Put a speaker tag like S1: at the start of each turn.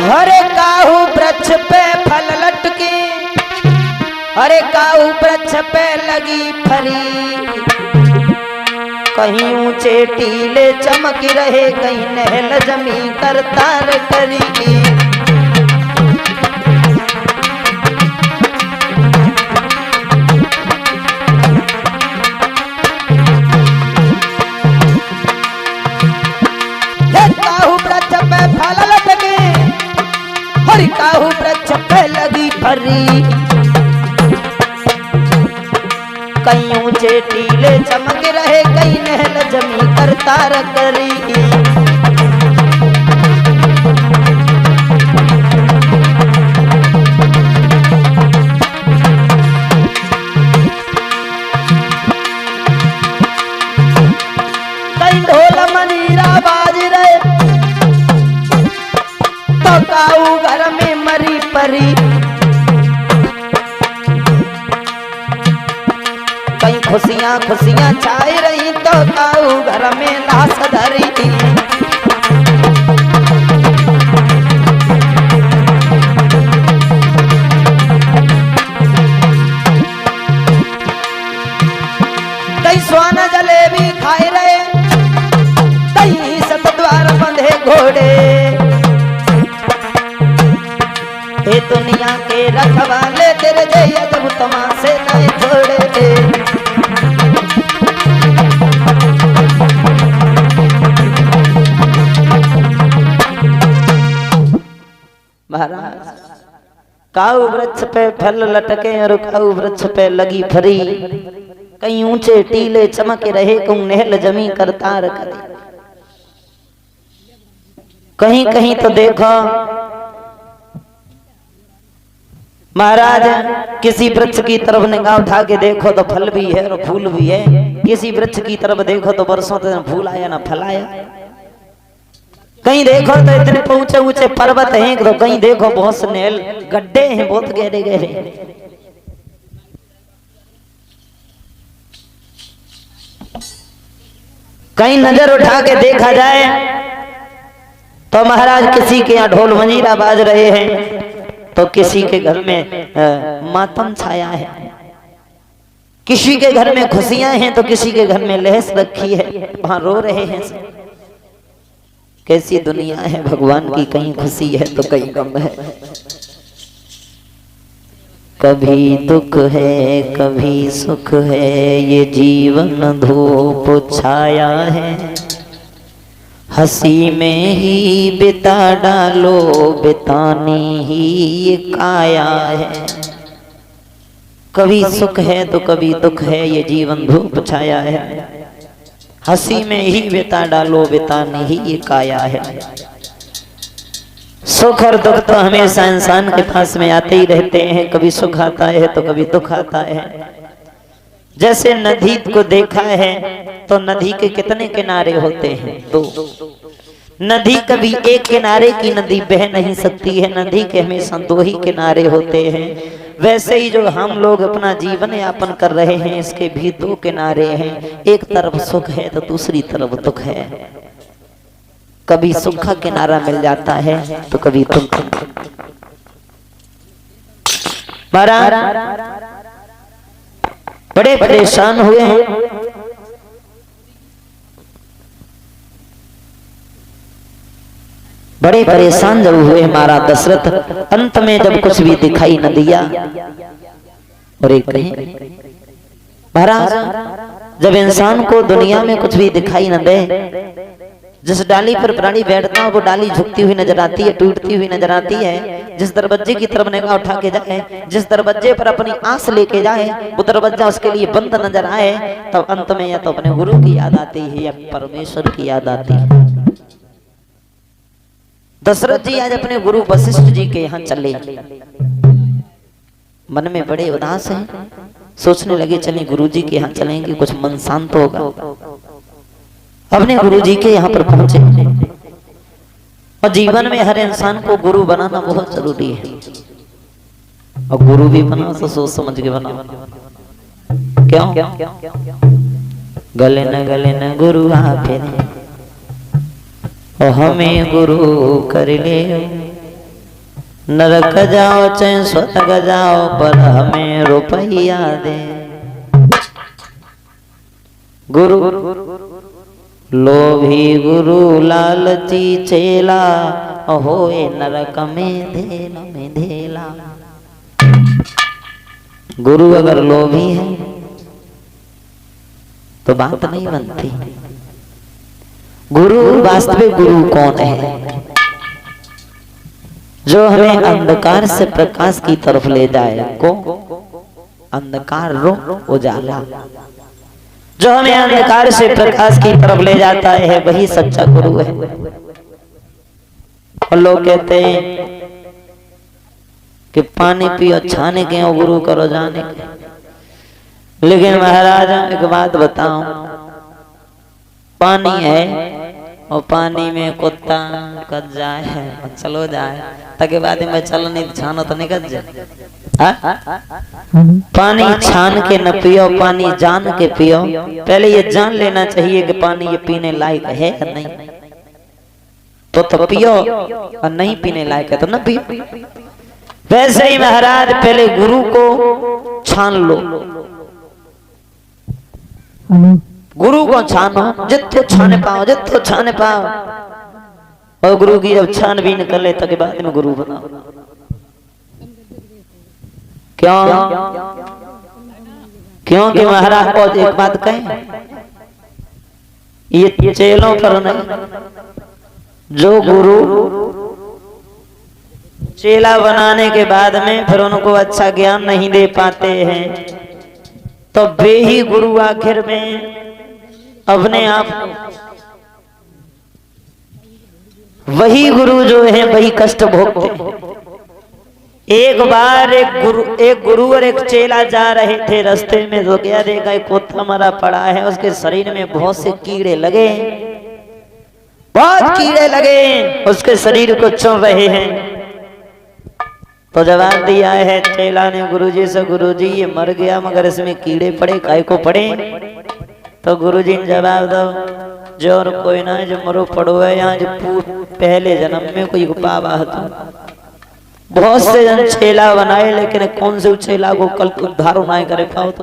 S1: हरे काहू वृक्ष पे फल लटके, हरे काहू वृक्ष पे लगी फरी, कहीं ऊंचे टीले चमक रहे, कहीं नहल जमी कर तार करी। काहू वृक्ष पे फल लटके, हरि काहू वृक्ष पे लगी फरी, कहीं ऊंचे टीले चमक रहे, कहीं नहल जमी कर तार करी। कहीं ढोल मंजीरा बाज रहे, तो काऊ घर में मरी परी, कहीं खुशियां खुशियां छाई रही, तो काऊ घर में लाश धरी। कहीं स्वाना जलेबी खाए रहे, कहीं सतद्वार बंधे घोड़े, हे दुनिया के रखवाले तेरे जय जब तमाशे नहीं छोड़े। महाराज काऊ वृक्ष पे फल लटके और काऊ वृक्ष पे लगी फरी, कहीं ऊंचे टीले चमके रहे, कहीं नहल जमी कर तार करे। कहीं कहीं तो देखो महाराज, किसी वृक्ष की तरफ निगाह उठा के देखो तो फल भी है और फूल भी है, किसी वृक्ष की तरफ देखो तो बरसों तक न फूल आया ना फल आया। कहीं देखो तो इतने ऊंचे ऊंचे पर्वत हैं, तो कहीं देखो बहुत से नहल गड्ढे हैं, बहुत गहरे गहरे। कहीं नजर उठा के देखा जाए तो महाराज किसी के यहाँ ढोल मंजीरा बाज रहे हैं, तो किसी के घर में मातम छाया है, किसी के घर में खुशियां हैं तो किसी के घर में लहस रखी है, वहां रो रहे हैं। कैसी दुनिया है भगवान की, कहीं खुशी है तो कहीं गम है, कभी दुख है कभी सुख है, ये जीवन धूप छाया है, हंसी में ही बिता डालो बितानी ही ये काया है। कभी सुख है तो कभी दुख है, ये जीवन धूप छाया है, हंसी में ही बिता डालो बितानी ही ये काया है। सुख और दुख तो हमेशा इंसान के पास में आते ही रहते हैं, कभी सुख आता है तो कभी दुख आता है। जैसे नदी को देखा है तो नदी के कितने किनारे होते हैं? दो। नदी कभी एक किनारे की नदी बह नहीं सकती है, नदी के हमेशा दो ही किनारे होते हैं। वैसे ही जो हम लोग अपना जीवन यापन कर रहे हैं, इसके भी दो किनारे हैं, एक तरफ सुख है तो दूसरी तरफ दुख है। कभी सुख का किनारा मिल जाता है तो कभी दुख। बड़े परेशान हुए हैं, बड़े परेशान जब हुए हमारा दशरथ, अंत में जब कुछ भी दिखाई न दिया। और एक महाराज, जब इंसान को दुनिया में कुछ भी दिखाई न दे, जिस डाली पर प्राणी बैठता है वो डाली झुकती हुई नजर आती है, टूटती हुई नजर आती है। जिस दरवाजे की तरफ निगाह उठा के जाए, जिस दरवाजे पर अपनी आस लेके जाए, वो दरवाजा उसके लिए बंद नजर आए, तब तो अंत में या तो अपने गुरु की याद आती है या परमेश्वर की याद आती है। दशरथ जी आज अपने गुरु वशिष्ठ जी के यहाँ चले, मन में बड़े उदास हैं, सोचने लगे चले गुरु जी के यहाँ चलेंगे, कुछ मन शांत होगा। अपने गुरु जी के यहाँ पर पहुंचे, और जीवन में हर इंसान को गुरु बनाना बहुत जरूरी है, और गुरु भी बना तो सोच समझ के बना। क्यों? गले न गुरु आ फिर, और हमें गुरु कर ले, नरक जाओ चाहे स्वर्ग जाओ पर हमें रुपया दे। गुरु लोभी गुरु लालची चेला होए नरक में धेला। गुरु अगर लोभी है तो बात नहीं बनती। गुरु वास्तविक गुरु कौन है? जो हमें अंधकार से प्रकाश की तरफ ले जाए को अंधकार रो उजाला। जो हमें अंधकार से प्रकाश की तरफ ले जाता है वही सच्चा गुरु है। और लोग कहते हैं कि पानी पियो छाने के और गुरु करो जाने के। लेकिन महाराज एक बात बताऊं, पानी है और पानी में कुत्ता कद जाए चलो जाए ताकि बाद में चल नहीं छानो तो निकल जाए। पानी छान के न पियो, पानी जान के पियो। पहले ये जान लेना चाहिए कि पानी ये पीने लायक है या नहीं, तो पियो, और नहीं पीने लायक है तो न पियो। वैसे ही महाराज पहले गुरु को छान लो, गुरु को छानो जितने छाने पाओ, जितने छाने पाओ। और गुरु की जब छानबीन कर ले तो बाद में गुरु बनाओ। क्यों? क्योंकि महाराज को एक बात कहें, ये चेलों पर नहीं। जो गुरु चेला बनाने के बाद में फिर उनको अच्छा ज्ञान नहीं दे पाते हैं तो वे ही गुरु आखिर में अपने आप, वही गुरु जो है वही कष्ट भोगते। एक बार एक गुरु और एक चेला जा रहे थे, रास्ते में तो क्या देखा, एक कुत्ता मरा पड़ा है, उसके शरीर में बहुत से कीड़े लगे, बहुत कीड़े लगे, उसके शरीर को चुन रहे हैं। तो जवाब दिया है चेला ने गुरुजी से, गुरुजी ये मर गया मगर इसमें कीड़े पड़े, काय को पड़े? तो गुरुजी ने जवाब दो, जो और कोई ना जो मरो पड़ो है यहाँ, जो पहले जन्म में कोई पावा था। बहुत से जन चेला बनाए लेकिन कौन से चेला को कल उद्धार ना करे पाओ।